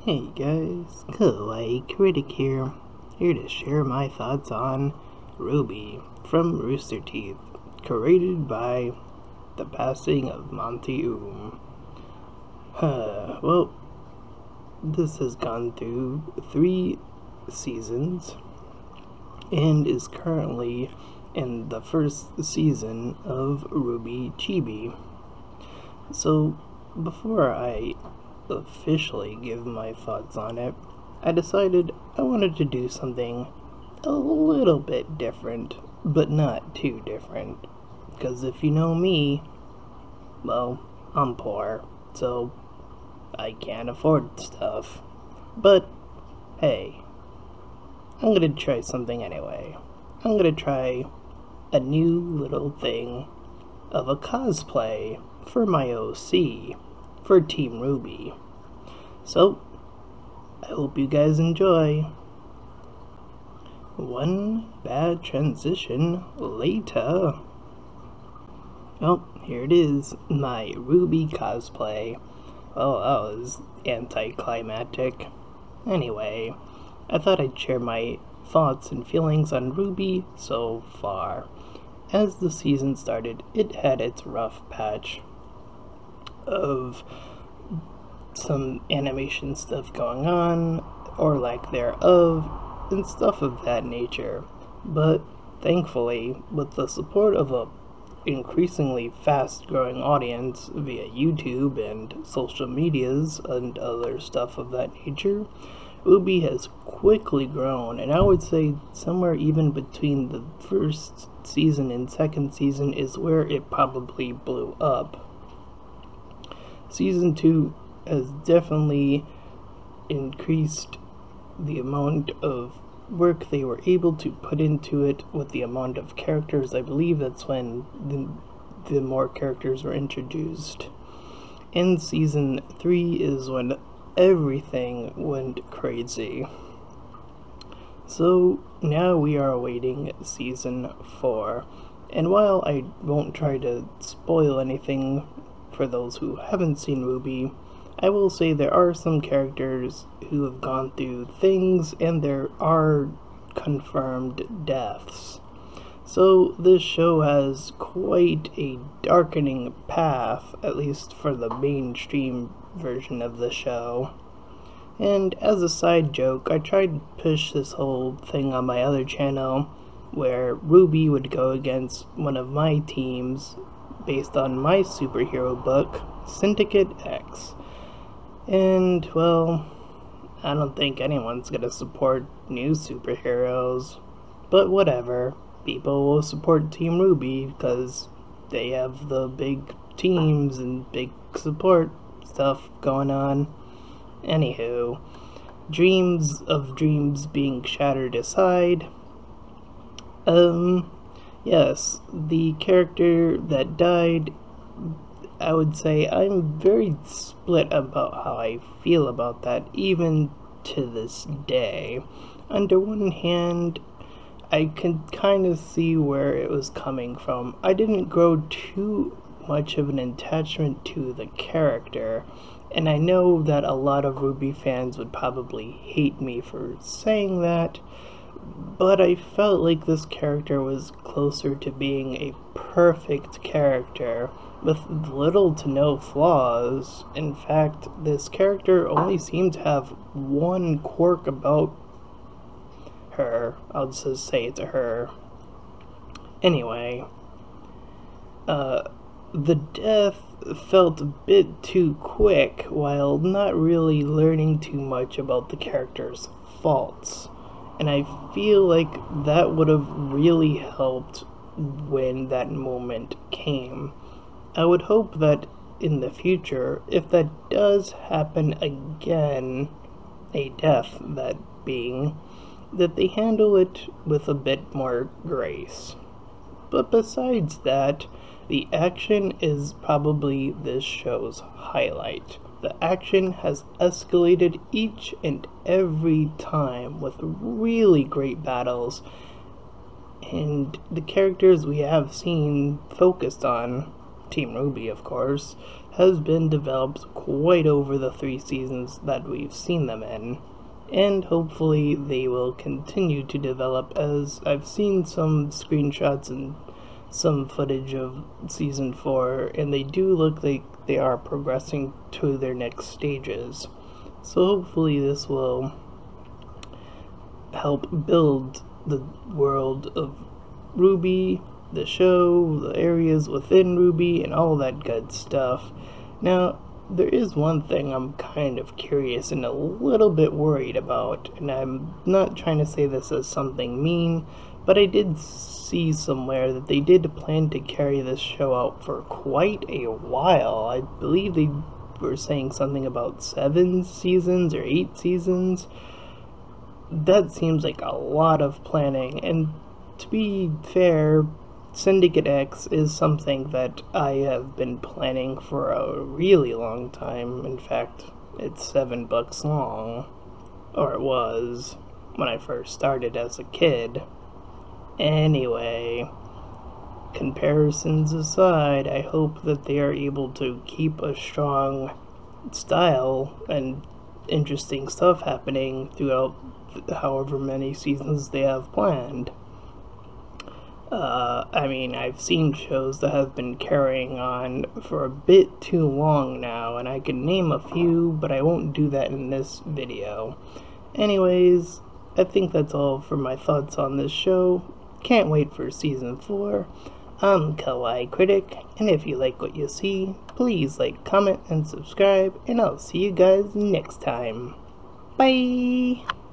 Hey guys, Kawaii Critic here to share my thoughts on RWBY from Rooster Teeth, created by the passing of Monty Oum. Well, this has gone through 3 seasons and is currently in the first season of RWBY Chibi. So, before I officially give my thoughts on it, I decided I wanted to do something a little bit different, but not too different. Because if you know me, well, I'm poor, so I can't afford stuff. But hey, I'm gonna try something anyway. I'm gonna try a new little thing of a cosplay for my OC, for Team RWBY. So, I hope you guys enjoy. One bad transition later. Oh, here it is, my RWBY cosplay. Oh, that was anticlimactic. Anyway, I thought I'd share my thoughts and feelings on RWBY so far. As the season started, it had its rough patch of some animation stuff going on, or lack thereof, and stuff of that nature. But thankfully, with the support of a increasingly fast-growing audience via YouTube and social medias and other stuff of that nature, RWBY has quickly grown, and I would say somewhere even between the first season and second season is where it probably blew up. Season 2 has definitely increased the amount of work they were able to put into it with the amount of characters. I believe that's when the more characters were introduced. And Season 3 is when everything went crazy. So now we are awaiting Season 4. And while I won't try to spoil anything for those who haven't seen RWBY, I will say there are some characters who have gone through things, and there are confirmed deaths. So this show has quite a darkening path, at least for the mainstream version of the show. And as a side joke, I tried to push this whole thing on my other channel, where RWBY would go against one of my teams based on my superhero book, Syndicate X. And, well, I don't think anyone's gonna support new superheroes. But whatever, people will support Team RWBY because they have the big teams and big support stuff going on. Anywho, dreams of dreams being shattered aside, yes, the character that died, I would say I'm very split about how I feel about that, even to this day. On the one hand, I can kind of see where it was coming from. I didn't grow too much of an attachment to the character, and I know that a lot of RWBY fans would probably hate me for saying that, but I felt like this character was closer to being a perfect character with little to no flaws. In fact, this character only seemed to have one quirk about her. I'll just say it to her. Anyway, the death felt a bit too quick, while not really learning too much about the character's faults. And I feel like that would have really helped when that moment came. I would hope that in the future, if that does happen again, a death that being, that they handle it with a bit more grace. But besides that, the action is probably this show's highlight. The action has escalated each and every time with really great battles, and the characters we have seen focused on, Team RWBY of course, has been developed quite over the 3 seasons that we've seen them in, and hopefully they will continue to develop, as I've seen some screenshots and some footage of season 4, and they do look like they are progressing to their next stages. So hopefully this will help build the world of RWBY, the show, the areas within RWBY, and all that good stuff. Now, there is one thing I'm kind of curious and a little bit worried about, and I'm not trying to say this as something mean, but I did see somewhere that they did plan to carry this show out for quite a while. I believe they were saying something about 7 seasons or 8 seasons. That seems like a lot of planning, and to be fair, Syndicate X is something that I have been planning for a really long time. In fact, it's 7 books long. Or it was, when I first started as a kid. Anyway, comparisons aside, I hope that they are able to keep a strong style and interesting stuff happening throughout however many seasons they have planned. I mean, I've seen shows that have been carrying on for a bit too long now, and I can name a few, but I won't do that in this video. Anyways, I think that's all for my thoughts on this show. Can't wait for season 4. I'm Kawaii Critic, and if you like what you see, please like, comment, and subscribe, and I'll see you guys next time. Bye!